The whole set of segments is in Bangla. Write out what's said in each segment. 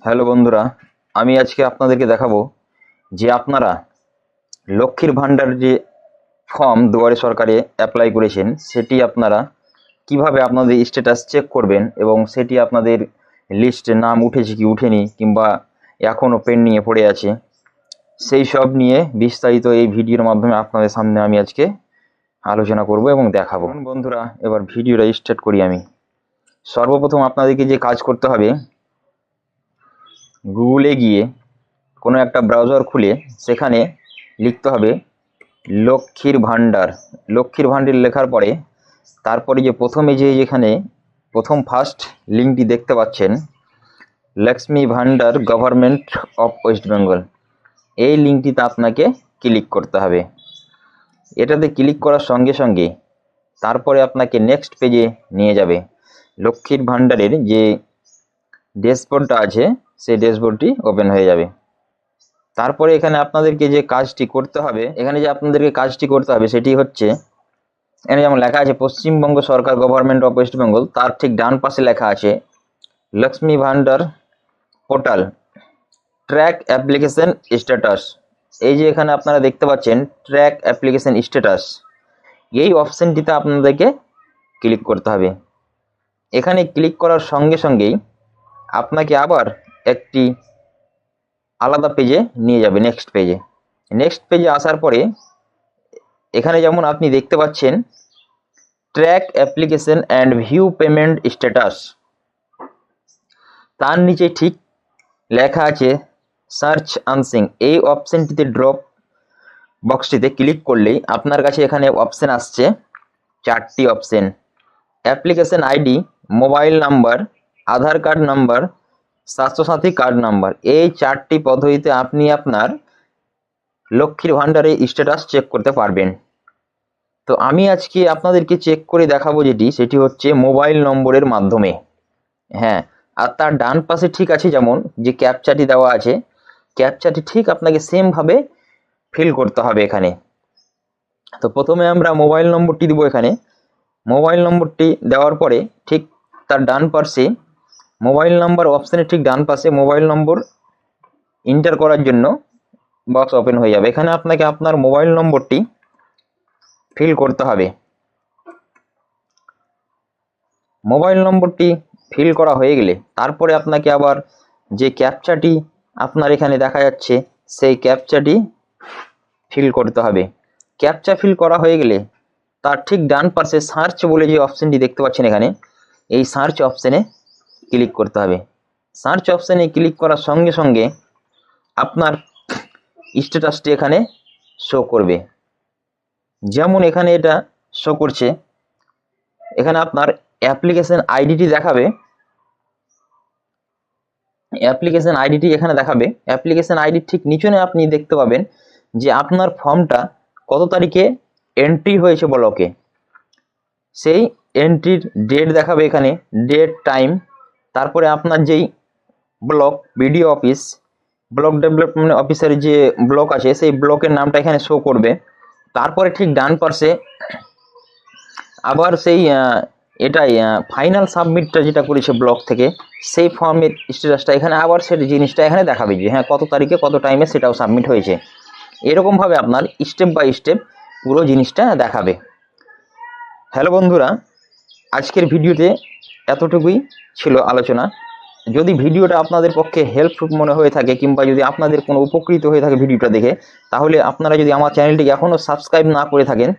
হ্যালো বন্ধুরা, আমি আজকে আপনাদেরকে দেখাবো যে আপনারা লক্ষ্মীর ভাণ্ডার যে ফর্ম দুয়ারে সরকারে অ্যাপ্লাই করেছেন সেটি আপনারা কিভাবে আপনাদের স্ট্যাটাস চেক করবেন এবং সেটি আপনাদের লিস্টে নাম উঠেছে কি উঠেনি কিংবা এখনও পেন্ডিংয়ে পড়ে আছে, সেই সব নিয়ে বিস্তারিত এই ভিডিওর মাধ্যমে আপনাদের সামনে আমি আজকে আলোচনা করব এবং দেখাবো। বন্ধুরা, এবার ভিডিওটা স্টার্ট করি। আমি সর্বপ্রথম আপনাদেরকে যে কাজ করতে হবে, গুগলে গিয়ে কোনো একটা ব্রাউজার খুলে সেখানে লিখতে হবে লক্ষ্মীর ভাণ্ডার। লক্ষ্মীর ভাণ্ডার লেখার পরে তারপরে যে প্রথমে যেখানে প্রথম ফার্স্ট লিঙ্কটি দেখতে পাচ্ছেন, Lakshmi Bhandar government of West Bengal, এই লিঙ্কটিতে আপনাকে ক্লিক করতে হবে। এটাতে ক্লিক করার সঙ্গে সঙ্গে তারপরে আপনাকে নেক্সট পেজে নিয়ে যাবে। লক্ষ্মীর ভাণ্ডারের যে ড্যাশবোর্ডটা আছে সেই ড্যাশবোর্ডটি ওপেন হয়ে যাবে। তারপরে এখানে আপনাদেরকে যে কাজটি করতে হবে সেটি হচ্ছে, এখানে যেমন লেখা আছে পশ্চিমবঙ্গ সরকার গভর্নমেন্ট অফ ওয়েস্ট বেঙ্গল, তার ঠিক ডান পাশে লেখা আছে Lakshmi Bhandar portal track application status. এই যে এখানে আপনারা দেখতে পাচ্ছেন ট্র্যাক অ্যাপ্লিকেশন স্ট্যাটাস, এই অপশানটিতে আপনাদেরকে ক্লিক করতে হবে। এখানে ক্লিক করার সঙ্গে সঙ্গেই আপনাকে আবার একটি আলাদা পেজে নিয়ে যাবে, নেক্সট পেজে আসার পরে এখানে যেমন আপনি দেখতে পাচ্ছেন track application and view payment status, তার নিচে ঠিক লেখা আছে সার্চ আনসিং। এই অপশানটিতে ড্রপ বক্সটিতে ক্লিক করলেই আপনার কাছে এখানে অপশান আসছে চারটি option: application ID, mobile number, Aadhaar card number, Swasthya Sathi card number. এই চারটি পদ্ধতিতে আপনি আপনার লক্ষ্মীর ভাণ্ডারে স্ট্যাটাস চেক করতে পারবেন। তো আমি আজকে আপনাদেরকে চেক করে দেখাবো সেটি হচ্ছে মোবাইল নম্বরের মাধ্যমে। হ্যাঁ, আর তার ডান পাশে ঠিক আছে যেমন যে ক্যাপচাটি দেওয়া আছে, ক্যাপচাটি ঠিক আপনাকে সেমভাবে ফিল করতে হবে এখানে। তো প্রথমে আমরা মোবাইল নম্বরটি দেবো। এখানে মোবাইল নম্বরটি দেওয়ার পরে ঠিক তার ডান পাশে মোবাইল নাম্বার অপশানের ঠিক ডান পাশে মোবাইল নম্বর এন্টার করার জন্য বক্স ওপেন হয়ে যাবে। এখানে আপনাকে আপনার মোবাইল নম্বরটি ফিল করতে হবে। মোবাইল নম্বরটি ফিল করা হয়ে গেলে তারপরে আপনাকে আবার যে ক্যাপচাটি আপনার এখানে দেখা যাচ্ছে সেই ক্যাপচাটি ফিল করতে হবে। ক্যাপচা ফিল করা হয়ে গেলে তার ঠিক ডান পাশে সার্চ বলে যে অপশানটি দেখতে পাচ্ছেন এখানে, এই সার্চ অপশানে ক্লিক করতে হবে। সার্চ অপশানে ক্লিক করার সঙ্গে সঙ্গে আপনার স্ট্যাটাসটি এখানে শো করবে। যেমন এখানে এটা শো করছে, এখানে আপনার অ্যাপ্লিকেশন আইডিটি দেখাবে। অ্যাপ্লিকেশন আইডি ঠিক নিচনে আপনি দেখতে পাবেন যে আপনার ফর্মটা কত তারিখে এন্ট্রি হয়েছে ব্লকে, সেই এন্ট্রির ডেট দেখাবে এখানে, ডেট, টাইম। তারপরে আপনার যেই block, BDO office, block development অফিসের যে ব্লক আছে সেই ব্লকের নামটা এখানে শো করবে। তারপরে ঠিক ডান পাশে আবার সেই এটাই ফাইনাল সাবমিটটা যেটা করেছে ব্লক থেকে, সেই ফর্মের স্ট্যাটাসটা এখানে আবার সেই জিনিসটা এখানে দেখাবে যে হ্যাঁ কত তারিখে কত টাইমে সেটাও সাবমিট হয়েছে। এরকমভাবে আপনার স্টেপ বাই স্টেপ পুরো জিনিসটা দেখাবে। হ্যালো বন্ধুরা, আজকের ভিডিওতে এতটুকুই ছিল আলোচনা। যদি ভিডিওটা আপনাদের পক্ষে হেল্পফুল মনে হয়ে থাকে কিংবা যদি আপনাদের কোনো উপকৃত হয়ে থাকে ভিডিওটা দেখে, তাহলে আপনারা যদি আমার চ্যানেলটিকে এখনও সাবস্ক্রাইব না করে থাকেন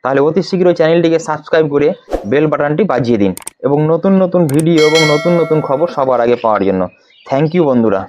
তাহলে অতি শীঘ্রই চ্যানেলটিকে সাবস্ক্রাইব করে বেল বাটনটি বাজিয়ে দিন এবং নতুন নতুন ভিডিও এবং নতুন নতুন খবর সবার আগে পাওয়ার জন্য। থ্যাংক ইউ বন্ধুরা।